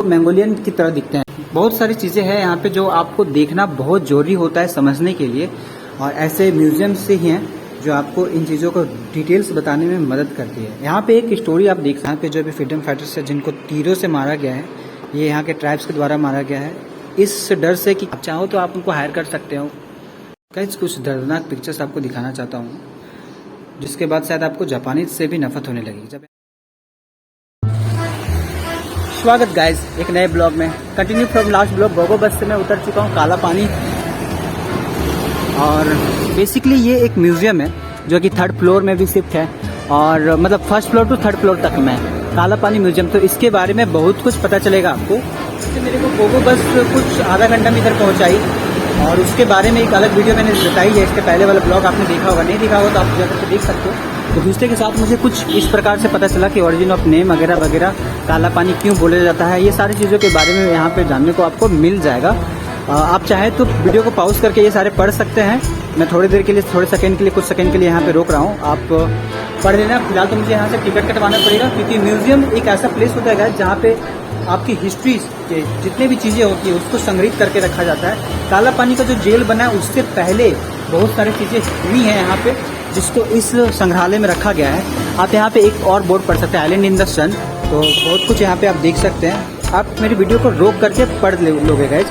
Mongolian की तरह दिखते हैं। बहुत सारी चीज़ें हैं यहाँ पे जो आपको देखना बहुत ज़रूरी होता है समझने के लिए, और ऐसे म्यूजियम से ही हैं जो आपको इन चीज़ों को डिटेल्स बताने में मदद करती है। यहाँ पे एक स्टोरी आप देख सकते हैं, यहाँ पे जो भी फ्रीडम फाइटर्स है जिनको तीरों से मारा गया है, ये यहाँ के ट्राइब्स के द्वारा मारा गया है, इस डर से कि आप चाहो तो आप उनको हायर कर सकते हो। गाइस कुछ दर्दनाक पिक्चर्स आपको दिखाना चाहता हूँ, जिसके बाद शायद आपको जापानीज से भी नफरत होने लगेगी। जब स्वागत गाइस एक नए ब्लॉग में। Continue from last blog. Gogo बस से मैं उतर चुका हूँ काला पानी, और बेसिकली ये एक म्यूजियम है जो कि 3rd फ्लोर में भी शिफ्ट है, और मतलब 1st floor to 3rd floor तक में काला पानी म्यूजियम। तो इसके बारे में बहुत कुछ पता चलेगा आपको। तो मेरे को गोगो बस कुछ आधा घंटा में इधर पहुँचाई, और उसके बारे में एक अलग वीडियो मैंने बताई है। इसके पहले वाला ब्लॉग आपने देखा होगा, नहीं देखा होगा तो आप जाकर देख सकते हो। तो दूसरे के साथ मुझे कुछ इस प्रकार से पता चला कि ओरिजिन ऑफ नेम वगैरह वगैरह, काला पानी क्यों बोला जाता है, ये सारी चीज़ों के बारे में यहाँ पे जानने को आपको मिल जाएगा। आप चाहे तो वीडियो को पॉज करके ये सारे पढ़ सकते हैं। मैं थोड़ी देर के लिए, थोड़े सेकंड के लिए, कुछ सेकंड के लिए यहाँ पे रोक रहा हूँ, आप पढ़ लेना। फिलहाल तो मुझे यहाँ से टिकट कटवाना पड़ेगा, क्योंकि म्यूजियम एक ऐसा प्लेस होता है जहाँ पे आपकी हिस्ट्री के जितने भी चीज़ें होती है उसको संग्रहित करके रखा जाता है। काला पानी का जो जेल बना है उससे पहले बहुत सारी चीज़ें हुई हैं यहाँ पे, जिसको इस संग्रहालय में रखा गया है। आप यहाँ पे एक और बोर्ड पढ़ सकते हैं, आइलैंड इन द सन। तो बहुत कुछ यहाँ पे आप देख सकते हैं। आप मेरी वीडियो को रोक करके पढ़ लोगे गाइज,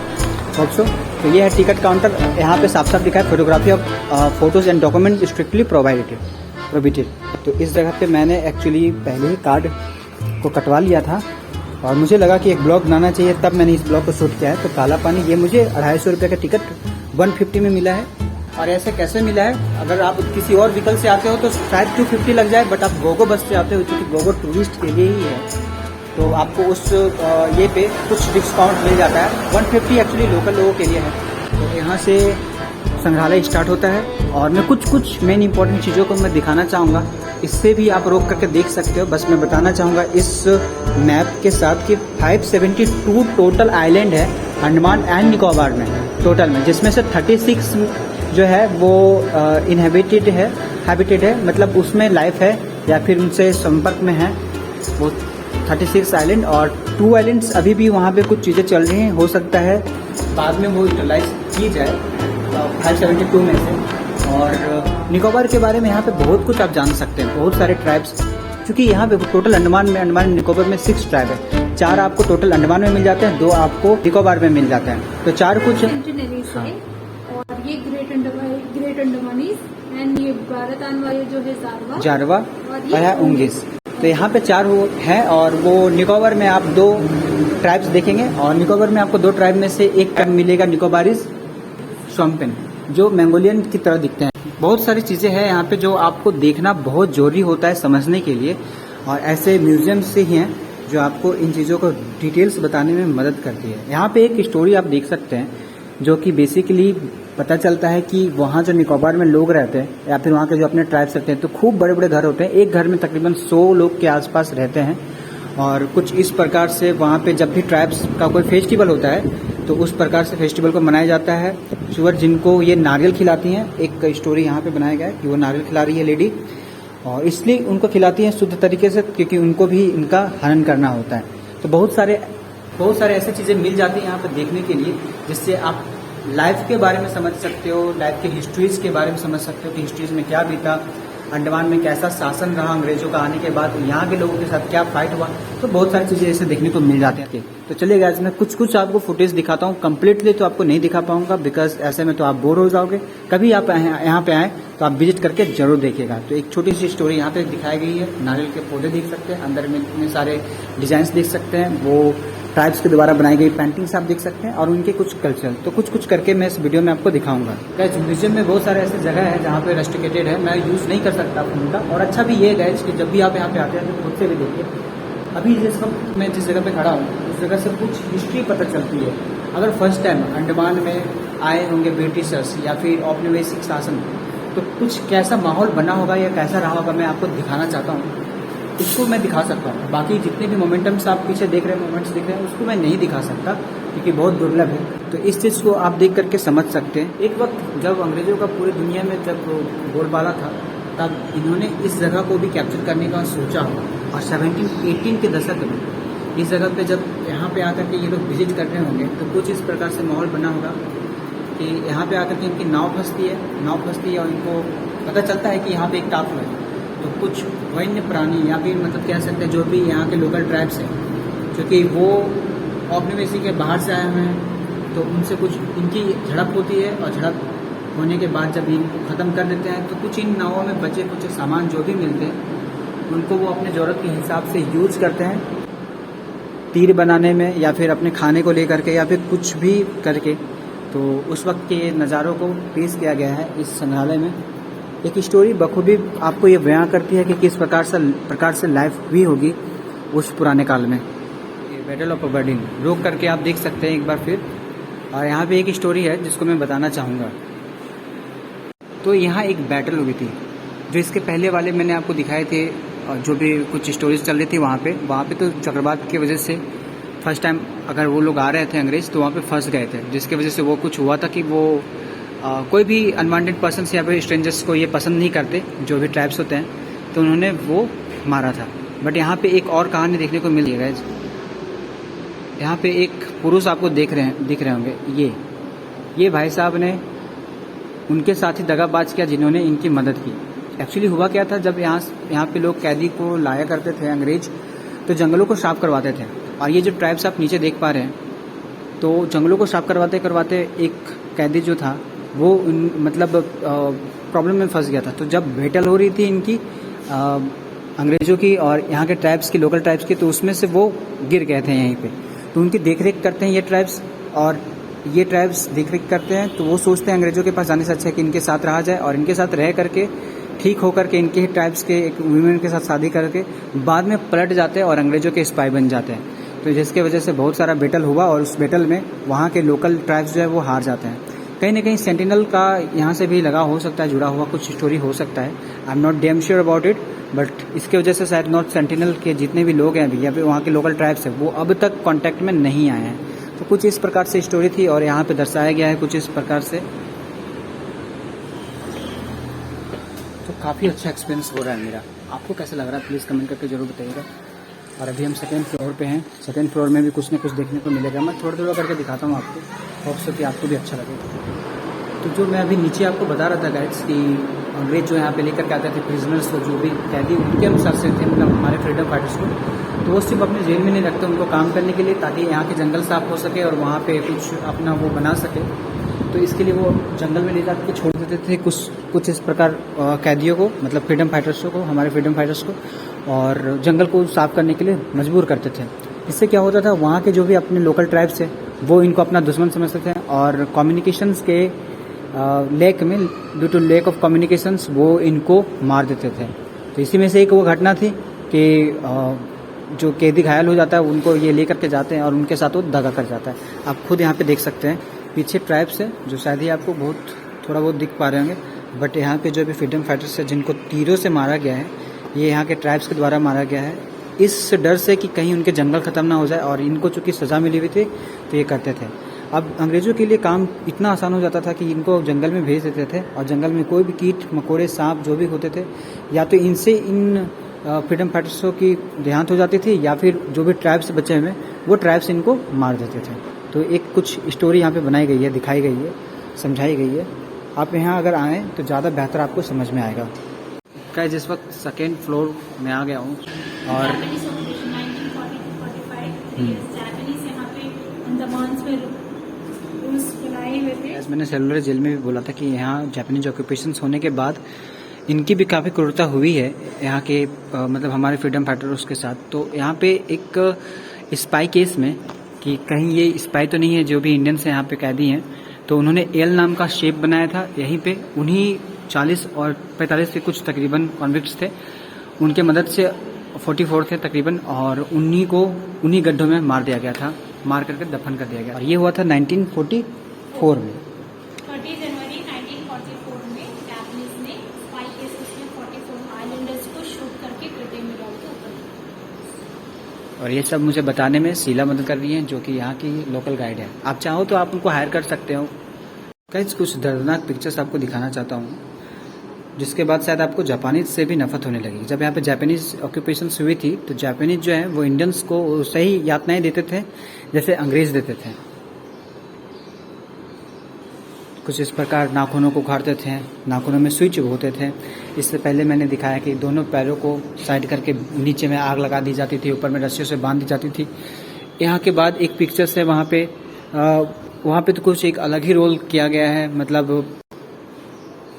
होप सो। तो ये है टिकट काउंटर। यहाँ पे साफ साफ लिखा है photography of photos and document strictly prohibited. तो इस जगह पे मैंने एक्चुअली पहले ही कार्ड को कटवा लिया था, और मुझे लगा कि एक ब्लॉग बनाना चाहिए, तब मैंने इस ब्लॉग को शूट किया है। तो काला पानी ये मुझे 250 रुपये का टिकट 150 में मिला है। और ऐसे कैसे मिला है, अगर आप किसी और व्हीकल से आते हो तो शायद 250 लग जाए, बट आप गोगो बस से आते हो क्योंकि गोगो टूरिस्ट के लिए ही है, तो आपको उस ये पे कुछ डिस्काउंट मिल जाता है। 150 एक्चुअली लोकल लोगों के लिए है। तो यहाँ से संग्रहालय स्टार्ट होता है, और मैं कुछ मेन इंपॉर्टेंट चीज़ों को मैं दिखाना चाहूँगा। इससे भी आप रोक करके देख सकते हो। बस मैं बताना चाहूँगा इस मैप के साथ कि 572 टोटल आइलैंड है अंडमान एंड निकोबार में टोटल में, जिसमें से 36 जो है वो इनहेबिटेड है, मतलब उसमें लाइफ है या फिर उनसे संपर्क में है वो 36 आइलैंड। और 2 आइलैंड्स अभी भी वहाँ पे कुछ चीज़ें चल रही हैं, हो सकता है बाद में वो यूटिलाइज की जाए 572 में से। और निकोबार के बारे में यहाँ पे बहुत कुछ आप जान सकते हैं, बहुत सारे ट्राइब्स, क्योंकि यहाँ पे टोटल अंडमान निकोबार में 6 ट्राइब है। 4 आपको टोटल अंडमान में मिल जाते हैं, 2 आपको निकोबार में मिल जाते हैं। तो 4 कुछ हाँ। और ये ग्रेट अंडमानीज एंड ये भारत आने वाले जो है जारवा और है उंगीस। तो यहाँ पे 4 हैं, और वो निकोबार में आप 2 ट्राइब्स देखेंगे, और निकोबार में आपको 2 ट्राइब में से एक ट्राइब मिलेगा निकोबारीज शोम्पेन, जो मंगोलियन की तरह दिखते हैं। बहुत सारी चीज़ें हैं यहाँ पे जो आपको देखना बहुत ज़रूरी होता है समझने के लिए, और ऐसे म्यूजियम से ही हैं जो आपको इन चीज़ों को डिटेल्स बताने में मदद करती है। यहाँ पे एक स्टोरी आप देख सकते हैं, जो कि बेसिकली पता चलता है कि वहाँ जो निकोबार में लोग रहते हैं, या फिर वहाँ के जो अपने ट्राइब्स रहते हैं, तो खूब बड़े बड़े घर होते हैं। एक घर में तकरीबन 100 लोग के आसपास रहते हैं। और कुछ इस प्रकार से वहाँ पे जब भी ट्राइब्स का कोई फेस्टिवल होता है तो उस प्रकार से फेस्टिवल को मनाया जाता है। शुगर जिनको ये नारियल खिलाती हैं, एक स्टोरी यहाँ पे बनाया गया है कि वो नारियल खिला रही है लेडी, और इसलिए उनको खिलाती हैं शुद्ध तरीके से, क्योंकि उनको भी इनका हनन करना होता है। तो बहुत सारे ऐसी चीज़ें मिल जाती हैं यहाँ पर देखने के लिए, जिससे आप लाइफ के बारे में समझ सकते हो, लाइफ के हिस्ट्रीज के बारे में समझ सकते हो कि हिस्ट्रीज में क्या बीता, अंडमान में कैसा शासन रहा अंग्रेजों का आने के बाद, यहाँ के लोगों के साथ क्या फाइट हुआ। तो बहुत सारी चीज़ें ऐसे देखने को मिल जाती हैं। तो चलिए गाइस, मैं कुछ आपको फुटेज दिखाता हूँ। कंप्लीटली तो आपको नहीं दिखा पाऊंगा, बिकॉज ऐसे में तो आप बोर हो जाओगे। कभी आप यहाँ पे आए तो आप विजिट करके जरूर देखिएगा। तो एक छोटी सी स्टोरी यहाँ पे दिखाई गई है। नारियल के पौधे देख सकते हैं, अंदर में इतने सारे डिजाइन्स देख सकते हैं, वो ट्राइब्स के द्वारा बनाई गई पेंटिंग्स आप देख सकते हैं, और उनके कुछ कल्चर। तो कुछ करके मैं इस वीडियो में आपको दिखाऊंगा। गाइस म्यूजियम में बहुत सारे ऐसे जगह है जहाँ पे रेस्ट्रिकेटेड है, मैं यूज़ नहीं कर सकता फोन का। और अच्छा भी ये गाइस कि जब भी आप यहाँ पे आते हैं तो खुद से भी देखिए। अभी जिस वक्त मैं जिस जगह पे खड़ा हूँ उस जगह से कुछ हिस्ट्री पता चलती है। अगर फर्स्ट टाइम अंडमान में आए होंगे ब्रिटिशर्स या फिर औपनिवेशिक शासन, तो कुछ कैसा माहौल बना होगा या कैसा रहा होगा, मैं आपको दिखाना चाहता हूँ। इसको मैं दिखा सकता हूँ, बाकी जितने भी मोमेंटम्स आप पीछे देख रहे हैं, मोमेंट्स देख रहे हैं, उसको मैं नहीं दिखा सकता क्योंकि बहुत दुर्लभ है। तो इस चीज़ को आप देख करके समझ सकते हैं। एक वक्त जब अंग्रेजों का पूरी दुनिया में जब बोलबाला था, तब इन्होंने इस जगह को भी कैप्चर करने का सोचा, और 1718 के दशक में इस जगह पे जब यहाँ पे आकर के ये लोग विजिट कर रहे होंगे तो कुछ इस प्रकार से माहौल बना होगा कि यहाँ पे आकर के इनकी नाव फंसती है और इनको पता चलता है कि यहाँ पे एक टापू है। तो कुछ वन्य प्राणी या फिर मतलब कह सकते हैं जो भी यहाँ के लोकल ट्राइब्स हैं, क्योंकि वो औपनिवेशी के बाहर से आए हुए हैं, तो उनसे कुछ इनकी झड़प होती है और झड़प होने के बाद जब इनको ख़त्म कर देते हैं तो कुछ इन नावों में बचे कुछ सामान जो भी मिलते हैं उनको वो अपने ज़रूरत के हिसाब से यूज करते हैं, तीर बनाने में या फिर अपने खाने को लेकर के या फिर कुछ भी करके। तो उस वक्त के नज़ारों को पेश किया गया है इस संग्रहालय में। एक स्टोरी बखूबी आपको ये बयां करती है कि किस प्रकार से लाइफ हुई होगी उस पुराने काल में। ये बैटल ऑफ अबरडीन रोक करके आप देख सकते हैं एक बार फिर। और यहाँ पे एक स्टोरी है जिसको मैं बताना चाहूँगा। तो यहाँ एक बैटल हुई थी जो इसके पहले वाले मैंने आपको दिखाए थे, जो भी कुछ स्टोरीज चल रही थी वहाँ पे तो चक्रवात की वजह से फर्स्ट टाइम अगर वो लोग आ रहे थे अंग्रेज़ तो वहाँ पे फंस गए थे, जिसकी वजह से वो कुछ हुआ था कि वो कोई भी अनवांटेड पर्सन या फिर स्ट्रेंजर्स को ये पसंद नहीं करते जो भी ट्राइब्स होते हैं, तो उन्होंने वो मारा था। बट यहाँ पे एक और कहानी देखने को मिली है। यहाँ पे एक पुरुष आपको दिख रहे होंगे। ये भाई साहब ने उनके साथ ही दगाबाज किया जिन्होंने इनकी मदद की। एक्चुअली हुआ क्या था, जब यहाँ पे लोग कैदी को लाया करते थे अंग्रेज, तो जंगलों को साफ करवाते थे। और ये जो ट्राइब्स आप नीचे देख पा रहे हैं, तो जंगलों को साफ करवाते एक कैदी जो था वो मतलब प्रॉब्लम में फंस गया था। तो जब बैटल हो रही थी इनकी अंग्रेज़ों की और यहाँ के ट्राइब्स की, लोकल ट्राइब्स की, तो उसमें से वो गिर गए थे यहीं पे। तो उनकी देखरेख करते हैं ये ट्राइब्स, और ये ट्राइब्स देखरेख करते हैं तो वो सोचते हैं अंग्रेज़ों के पास जाने से अच्छा है कि इनके साथ रहा जाए, और इनके साथ रह करके ठीक होकर के इनके ही ट्राइब्स के एक वुमेन के साथ शादी करके बाद में पलट जाते हैं और अंग्रेज़ों के स्पाई बन जाते हैं। तो जिसके वजह से बहुत सारा बैटल हुआ और उस बैटल में वहाँ के लोकल ट्राइब्स जो है वो हार जाते हैं। कहीं ना कहीं सेंटिनल का यहाँ से भी लगा हो सकता है, जुड़ा हुआ कुछ स्टोरी हो सकता है। I am not damn sure about it, but इसके वजह से शायद नॉर्थ सेंटिनल के जितने भी लोग हैं अभी या फिर वहाँ के लोकल ट्राइब्स हैं वो अब तक कांटेक्ट में नहीं आए हैं। तो कुछ इस प्रकार से स्टोरी थी और यहाँ पे दर्शाया गया है कुछ इस प्रकार से। तो काफ़ी अच्छा एक्सपीरियंस हो रहा है मेरा। आपको कैसा लग रहा है प्लीज़ कमेंट करके ज़रूर बताइएगा। और अभी हम सेकेंड फ्लोर पे हैं। सेकेंड फ्लोर में भी कुछ ना कुछ देखने को मिलेगा। मैं थोड़ा करके दिखाता हूँ आपको, होप सो कि आपको भी अच्छा लगेगा। तो जो मैं अभी नीचे आपको बता रहा था गाइड्स कि अंग्रेज जो यहाँ पे लेकर के आते थे प्रिजनर्स को, जो भी कैदी उनके अनुसार से थे, मतलब हमारे फ्रीडम फाइटर्स को, तो वो सिर्फ अपने जेल में नहीं रखते उनको काम करने के लिए, ताकि यहाँ के जंगल साफ हो सके और वहाँ पे कुछ अपना वो बना सके। तो इसके लिए वो जंगल में ले जा के छोड़ देते थे कुछ इस प्रकार कैदियों को, मतलब फ्रीडम फाइटर्स को, हमारे फ्रीडम फाइटर्स को, और जंगल को साफ करने के लिए मजबूर करते थे। इससे क्या होता था, वहाँ के जो भी अपने लोकल ट्राइब्स थे वो इनको अपना दुश्मन समझते थे, और कम्युनिकेशंस के लेक में, due to lack of communications, वो इनको मार देते थे। तो इसी में से एक वो घटना थी कि जो कैदी घायल हो जाता है उनको ये लेकर के जाते हैं और उनके साथ वो दगा कर जाता है। आप खुद यहाँ पे देख सकते हैं पीछे ट्राइब्स है जो शायद ही आपको थोड़ा बहुत दिख पा रहे होंगे, बट यहाँ पे जो भी फ्रीडम फाइटर्स है जिनको तीरों से मारा गया है, ये यहाँ के ट्राइब्स के द्वारा मारा गया है, इस डर से कि कहीं उनके जंगल ख़त्म ना हो जाए। और इनको चूँकि सज़ा मिली हुई थी तो ये करते थे। अब अंग्रेज़ों के लिए काम इतना आसान हो जाता था कि इनको जंगल में भेज देते थे, और जंगल में कोई भी कीट मकोड़े सांप जो भी होते थे, या तो इनसे इन फ्रीडम फाइटर्सों की देहांत हो जाती थी, या फिर जो भी ट्राइब्स बचे हुए वो ट्राइब्स इनको मार देते थे। तो एक कुछ स्टोरी यहाँ पे बनाई गई है, दिखाई गई है, समझाई गई है। आप यहाँ अगर आएँ तो ज़्यादा बेहतर आपको समझ में आएगा। क्या जिस वक्त सेकेंड फ्लोर में आ गया हूँ और मैंने सेलुलर जेल में भी बोला था कि यहाँ जापानीज ऑक्यूपेशंस होने के बाद इनकी भी काफ़ी क्रूरता हुई है यहाँ के मतलब हमारे फ्रीडम फाइटर्स के साथ। तो यहाँ पे एक स्पाई केस में कि कहीं ये स्पाई तो नहीं है जो भी इंडियंस यहाँ पे कैदी हैं, तो उन्होंने एल नाम का शेप बनाया था यहीं पे। उन्हीं 40 और 45 के कुछ तकरीबन कॉन्विक्ट्स थे, उनके मदद से 44 थे तकरीबन, और उन्हीं गड्ढों में मार दिया गया था, मार करके दफन कर दिया गया। और ये हुआ था 1944 में। 30 जनवरी 1944 में जापानीज ने स्पाई केसेस में 44 आइलैंडर्स को शूट करके ग्रेट मिराज के ऊपर। और ये सब मुझे बताने में शीला मदद कर रही है, जो कि यहाँ की लोकल गाइड है। आप चाहो तो आप उनको हायर कर सकते हो। गाइस कुछ दर्दनाक पिक्चर्स आपको दिखाना चाहता हूँ। जिसके बाद शायद आपको जापानीज से भी नफरत होने लगेगी। जब यहाँ पे जापानीज ऑक्यूपेशन हुई थी तो जापानीज जो है वो इंडियंस को सही यातनाएं देते थे जैसे अंग्रेज देते थे। कुछ इस प्रकार नाखूनों को उखाड़ते थे, नाखूनों में सुई चुभोते थे। इससे पहले मैंने दिखाया कि दोनों पैरों को साइड करके नीचे में आग लगा दी जाती थी, ऊपर में रस्सियों से बांध दी जाती थी। यहाँ के बाद एक पिक्चर्स है वहाँ पे तो कुछ एक अलग ही रोल किया गया है। मतलब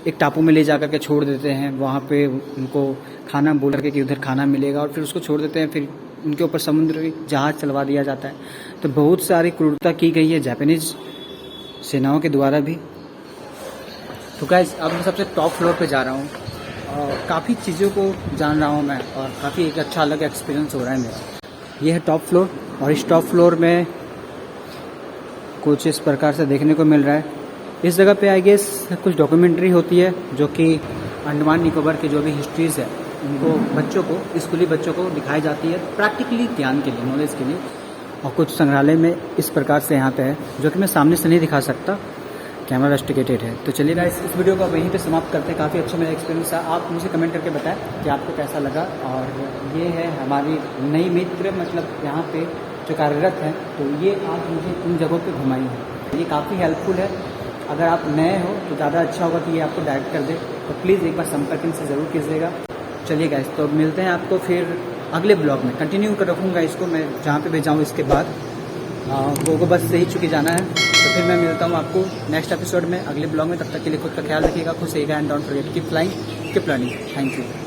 एक टापू में ले जा करके छोड़ देते हैं, वहाँ पे उनको खाना बोल करके कि उधर खाना मिलेगा, और फिर उसको छोड़ देते हैं। फिर उनके ऊपर समुद्री जहाज चलवा दिया जाता है। तो बहुत सारी क्रूरता की गई है जापानीज सेनाओं के द्वारा भी। तो गाइस अब मैं सबसे टॉप फ्लोर पे जा रहा हूँ और काफ़ी चीज़ों को जान रहा हूँ मैं, और काफ़ी एक अच्छा अलग एक्सपीरियंस हो रहा है मेरा। ये है टॉप फ्लोर, और इस टॉप फ्लोर में कुछ इस प्रकार से देखने को मिल रहा है। इस जगह पे आई गेस कुछ डॉक्यूमेंट्री होती है जो कि अंडमान निकोबार की जो भी हिस्ट्रीज़ है उनको बच्चों को, स्कूली बच्चों को दिखाई जाती है प्रैक्टिकली ज्ञान के लिए, नॉलेज के लिए। और कुछ संग्रहालय में इस प्रकार से यहाँ पे है जो कि मैं सामने से नहीं दिखा सकता, कैमरा रेस्ट्रिकेटेड है। तो चलिए गाइस इस वीडियो को वहीं पे समाप्त करते हैं। काफ़ी अच्छा मेरा एक्सपीरियंस है। आप मुझे कमेंट करके बताएं कि आपको कैसा लगा। और ये है हमारी नई मित्र, मतलब यहाँ पे जो कार्यरत हैं, तो ये आज मुझे इन जगहों पे घुमाई है। ये काफ़ी हेल्पफुल है। अगर आप नए हो तो ज़्यादा अच्छा होगा कि ये आपको डायरेक्ट कर दे, तो प्लीज़ एक बार संपर्क इनसे ज़रूर कीजिएगा। चलिए गाइस तो मिलते हैं आपको फिर अगले ब्लॉग में। कंटिन्यू कर रखूँगा इसको मैं जहाँ पे भी जाऊँ। इसके बाद गोगो बस से ही चुकी जाना है। तो फिर मैं मिलता हूँ आपको नेक्स्ट एपिसोड में, अगले ब्लॉग में। तब तक के लिए खुद का ख्याल रखिएगा, खुद सही and don't forget keep flying keep learning. Thank you.